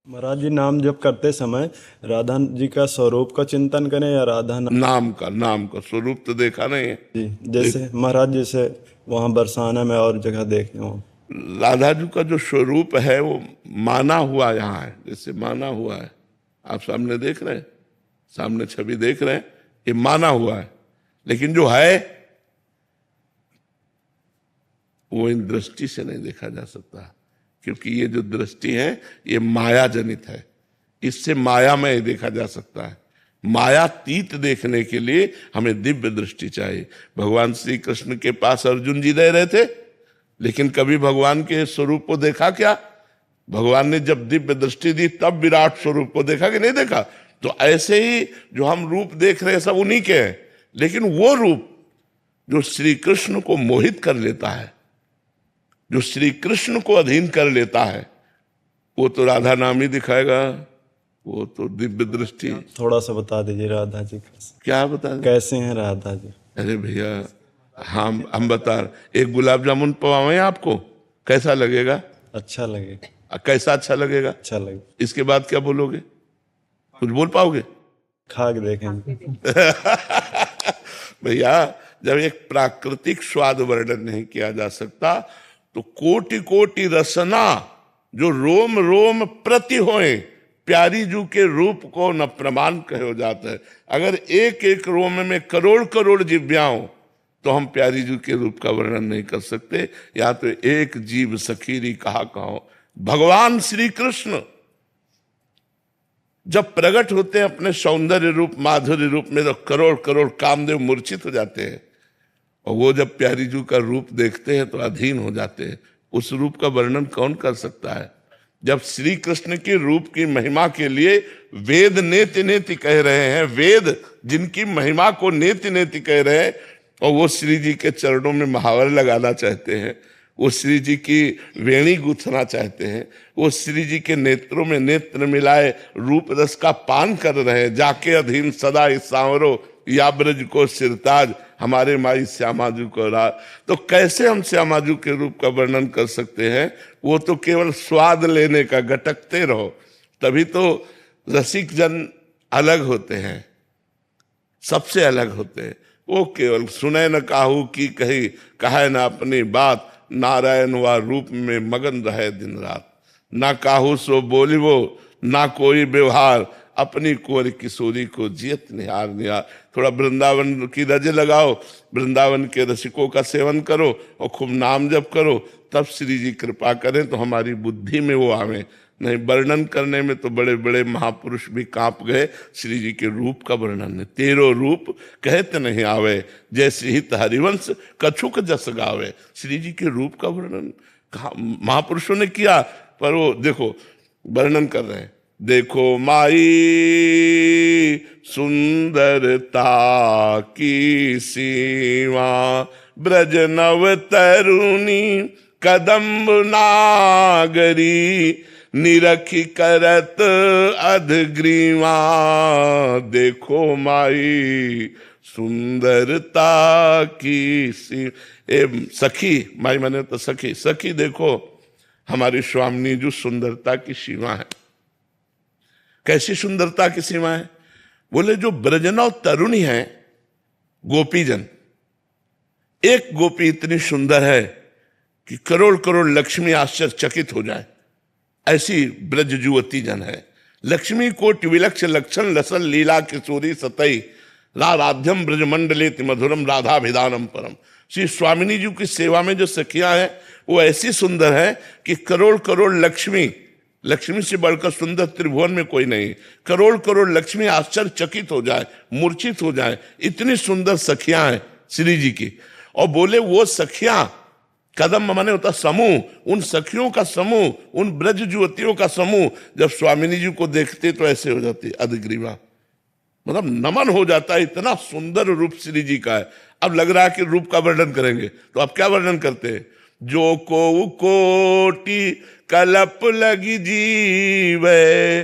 महाराज जी, नाम जप करते समय राधा जी का स्वरूप का चिंतन करें या राधा नाम? नाम का स्वरूप तो देखा नहीं है। जी, देख, जैसे महाराज जैसे वहाँ बरसाना में और जगह देखे हों। राधा जी का जो स्वरूप है वो माना हुआ यहाँ है, जैसे माना हुआ है। आप सामने देख रहे हैं, सामने छवि देख रहे हैं, ये माना हुआ है। लेकिन जो है वो इन दृष्टि से नहीं देखा जा सकता, क्योंकि ये जो दृष्टि है ये माया जनित है। इससे माया में देखा जा सकता है। मायातीत देखने के लिए हमें दिव्य दृष्टि चाहिए। भगवान श्री कृष्ण के पास अर्जुन जी रह रहे थे, लेकिन कभी भगवान के स्वरूप को देखा क्या? भगवान ने जब दिव्य दृष्टि दी तब विराट स्वरूप को देखा कि नहीं देखा? तो ऐसे ही जो हम रूप देख रहे हैं सब उन्हीं के हैं, लेकिन वो रूप जो श्री कृष्ण को मोहित कर लेता है, जो श्री कृष्ण को अधीन कर लेता है, वो तो राधा नाम ही दिखाएगा। वो तो दिव्य दृष्टि। थोड़ा सा बता दीजिए राधा जी कैसे क्या बता दें? कैसे हैं राधा जी? अरे भैया, हम बता रहे, एक गुलाब जामुन पवाएं आपको, कैसा लगेगा? अच्छा लगे। कैसा अच्छा लगेगा? अच्छा लगे। इसके बाद क्या बोलोगे? कुछ बोल पाओगे? खा के देखेंगे। भैया, जब एक प्राकृतिक स्वाद वर्णन नहीं किया जा सकता तो कोटि कोटि रसना जो रोम रोम प्रति होए प्यारी जू के रूप को न प्रमाण कहो जाता है। अगर एक एक रोम में करोड़ करोड़ जिव्या हो तो हम प्यारी जू के रूप का वर्णन नहीं कर सकते। या तो एक जीव सखीरी कहा कहो। भगवान श्री कृष्ण जब प्रकट होते हैं अपने सौंदर्य रूप माधुर्य रूप में तो करोड़ करोड़ कामदेव मूर्छित हो जाते हैं, और वो जब प्यारी जू का रूप देखते हैं तो अधीन हो जाते हैं। उस रूप का वर्णन कौन कर सकता है? जब श्री कृष्ण के रूप की महिमा के लिए वेद नेति नेति कह रहे हैं, वेद जिनकी महिमा को नेति नेति कह रहे हैं, और वो श्री जी के चरणों में महावर लगाना चाहते हैं, वो श्री जी की वेणी गूंथना चाहते हैं, वो श्री जी के नेत्रों में नेत्र मिलाए रूप रस का पान कर रहे हैं। जाके अधीन सदा इस सांवरो या ब्रज को सिरताज, हमारे माई श्यामाजू को राज। तो कैसे हम श्यामाजू के रूप का वर्णन कर सकते हैं? वो तो केवल स्वाद लेने का, गटकते रहो। तभी तो रसिक जन अलग होते हैं, सबसे अलग होते हैं। वो केवल सुने न काहू की कही, कहे न अपनी बात, नारायण व रूप में मगन रहे दिन रात। ना काहू सो बोलिवो ना कोई व्यवहार, अपनी कुंवर किशोरी को जियत निहार निहार। थोड़ा वृंदावन की रज लगाओ, वृंदावन के रसिकों का सेवन करो और खूब नाम जप करो, तब श्री जी कृपा करें तो हमारी बुद्धि में वो आवे। नहीं, वर्णन करने में तो बड़े बड़े महापुरुष भी कांप गए। श्री जी के रूप का वर्णन है। तेरो रूप कहते नहीं आवे, जैसे हित हरिवंश कछुक जस गावे। श्री जी के रूप का वर्णन महापुरुषों ने किया, पर वो देखो वर्णन कर रहे हैं। देखो माई सुंदरता की सीमा, ब्रज नव तरुणी कदम्ब नागरी, निरखी करत अधग्रीवा। देखो माई सुंदरता की सखी, माई माने तो सखी, सखी देखो हमारी स्वामिनी जो सुंदरता की सीमा है। कैसी सुंदरता की सीमा है? बोले जो ब्रजनव तरुणी है, गोपीजन, एक गोपी इतनी सुंदर है कि करोड़ करोड़ लक्ष्मी आश्चर्यचकित हो जाए, ऐसी ब्रज जुवती जन है। लक्ष्मी कोटि विलक्ष लक्षण लसल लीला किशोरी सतई, राधाध्यम ब्रजमंडलेत मधुरम राधाभिधानम परम। श्री स्वामिनी जी की सेवा में जो सखियां हैं वो ऐसी सुंदर है कि करोड़ करोड़ लक्ष्मी, लक्ष्मी से बढ़कर सुंदर त्रिभुवन में कोई नहीं, करोड़ करोड़ लक्ष्मी आश्चर्यचकित हो जाए, मूर्छित हो जाए, इतनी सुंदर सखियां हैं श्री जी की। और बोले वो सखियां, कदम माने होता समूह, उन सखियों का समूह, उन ब्रज युवतियों का समूह जब स्वामिनी जी को देखते तो ऐसे हो जाती अधग्रीवा, मतलब नमन हो जाता है। इतना सुंदर रूप श्री जी का है। अब लग रहा है कि रूप का वर्णन करेंगे, तो अब क्या वर्णन करते हैं? जो को कोटि कलप लगी जीवे,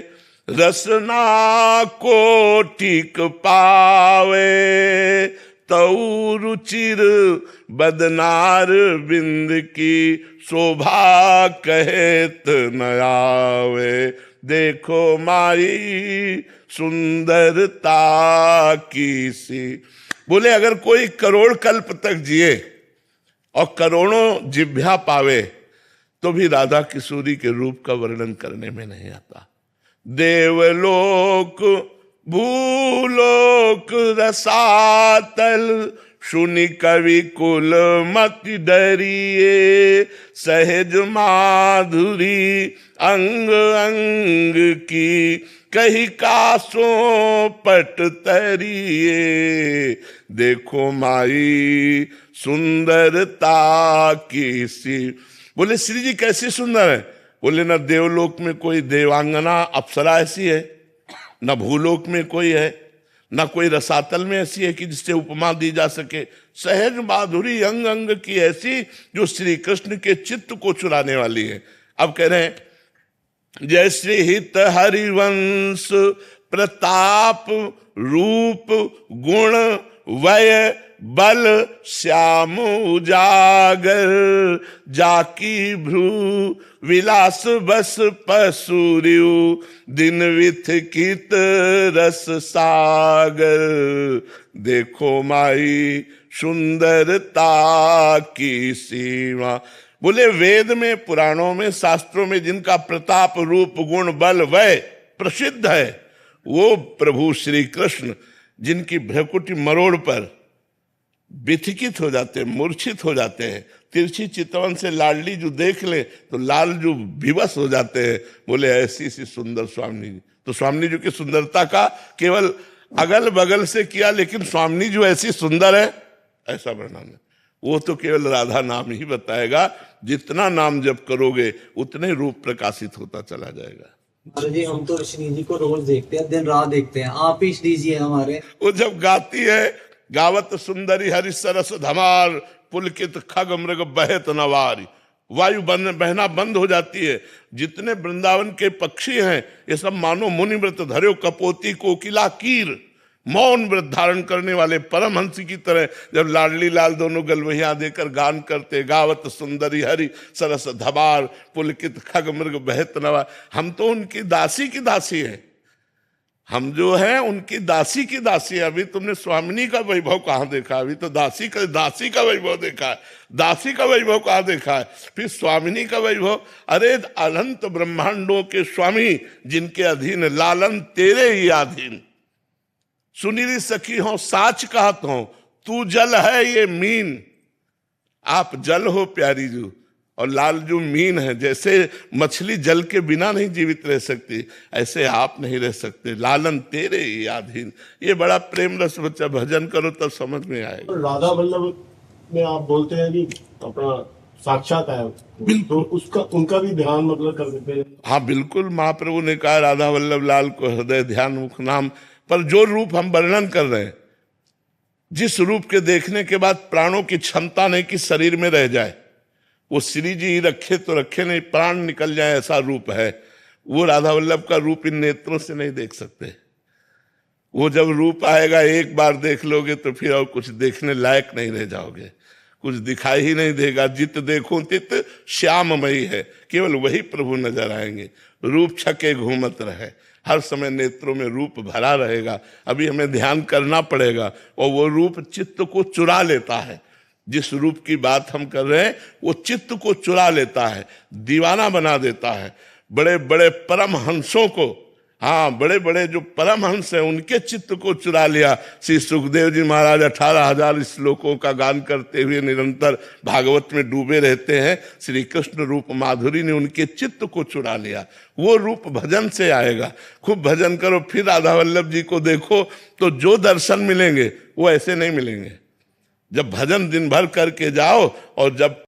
रसना कोटिक पावे, तऊ रुचिर बदनार बिंद की शोभा कहेत न आवे। देखो माई सुंदरता की सी। बोले अगर कोई करोड़ कल्प तक जिए और करोड़ों जिभ्या पावे तो भी राधा किशोरी के रूप का वर्णन करने में नहीं आता। देवलोक भूलोक रसातल सुनि कवि कुल मति डरिए, सहज माधुरी अंग अंग की कही कासों पट तरिए। देखो माई सुंदरता की सी। बोले श्री जी कैसी सुंदर है? बोले न देवलोक में कोई देवांगना अप्सरा ऐसी है, न भूलोक में कोई है, न कोई रसातल में ऐसी है कि जिससे उपमा दी जा सके। सहज माधुरी अंग अंग की ऐसी जो श्री कृष्ण के चित्त को चुराने वाली है। अब कह रहे हैं जय श्री हित हरिवंश प्रताप रूप गुण वय बल श्याम उजागर, जाकी भ्रू विलास बस पसूर्यु दिन विथकित रस सागर। देखो माई सुंदरता की सीमा। बोले वेद में पुराणों में शास्त्रों में जिनका प्रताप रूप गुण बल वय प्रसिद्ध है, वो प्रभु श्री कृष्ण जिनकी भ्रकुटी मरोड़ पर विथिकित हो जाते हैं, मूर्छित हो जाते हैं। तिरछी चितवन से लाडली जो देख ले तो लाल जो विवश हो जाते हैं। बोले ऐसी सी सुंदर स्वामी जी। तो स्वामी जी की सुंदरता का केवल अगल बगल से किया, लेकिन स्वामी जी ऐसी सुंदर है ऐसा वर्णन है। वो तो केवल राधा नाम ही बताएगा। जितना नाम जप करोगे उतने रूप प्रकाशित होता चला जाएगा। अरे जी हम तो श्री जी को रोज देखते हैं, दिन रात देखते हैं। आप ही श्री जी हैं हमारे। वो जब गाती है गावत सुंदरी हरि सरस धमार, पुलकित खग मृग बहत नवारी, वायु बहना बंद हो जाती है। जितने वृंदावन के पक्षी हैं ये सब मानो मुनि व्रत धर्यो कपोती कोकिला कीर, मौन व्रत धारण करने वाले परमहंस की तरह जब लाडली लाल दोनों गलवहिया देकर गान करते, गावत सुंदरी हरि सरस धमार, पुलकित खग मृग बहत नवार। हम तो उनकी दासी की दासी हैं। हम जो हैं उनकी दासी की दासी है। अभी तुमने स्वामिनी का वैभव कहाँ देखा? अभी तो दासी का वैभव देखा है। दासी का वैभव कहाँ देखा है? फिर स्वामिनी का वैभव। अरे अनंत ब्रह्मांडों के स्वामी जिनके अधीन लालन तेरे ही अधीन, सुनीली सखी हो साच कहत हो, तू जल है ये मीन। आप जल हो प्यारी जू और लाल जो मीन है। जैसे मछली जल के बिना नहीं जीवित रह सकती, ऐसे आप नहीं रह सकते। लालन तेरे ही अधीन। ये बड़ा प्रेम रस बच्चा, भजन करो तब समझ में आएगा। राधा वल्लभ में आप बोलते हैं कि अपना साक्षात है, तो उसका उनका भी ध्यान मतलब कर देते हैं। हाँ बिल्कुल, महाप्रभु ने कहा राधा वल्लभ लाल को हृदय ध्यान मुख नाम। पर जो रूप हम वर्णन कर रहे हैं, जिस रूप के देखने के बाद प्राणों की क्षमता नहीं कि शरीर में रह जाए, वो श्री जी ही रखे तो रखे नहीं प्राण निकल जाए, ऐसा रूप है। वो राधा वल्लभ का रूप इन नेत्रों से नहीं देख सकते। वो जब रूप आएगा एक बार देख लोगे तो फिर और कुछ देखने लायक नहीं रह जाओगे, कुछ दिखाई ही नहीं देगा। जित देखो तित श्याममयी है, केवल वही प्रभु नजर आएंगे। रूप छके घूमत रहे, हर समय नेत्रों में रूप भरा रहेगा। अभी हमें ध्यान करना पड़ेगा। और वो रूप चित्त को चुरा लेता है। जिस रूप की बात हम कर रहे हैं वो चित्त को चुरा लेता है, दीवाना बना देता है। बड़े बड़े परमहंसों को, हाँ बड़े बड़े जो परमहंस हैं उनके चित्त को चुरा लिया। श्री सुखदेव जी महाराज 18,000 श्लोकों का गान करते हुए निरंतर भागवत में डूबे रहते हैं। श्री कृष्ण रूप माधुरी ने उनके चित्त को चुरा लिया। वो रूप भजन से आएगा। खूब भजन करो, फिर राधा वल्लभ जी को देखो तो जो दर्शन मिलेंगे वो ऐसे नहीं मिलेंगे। जब भजन दिन भर करके जाओ और जब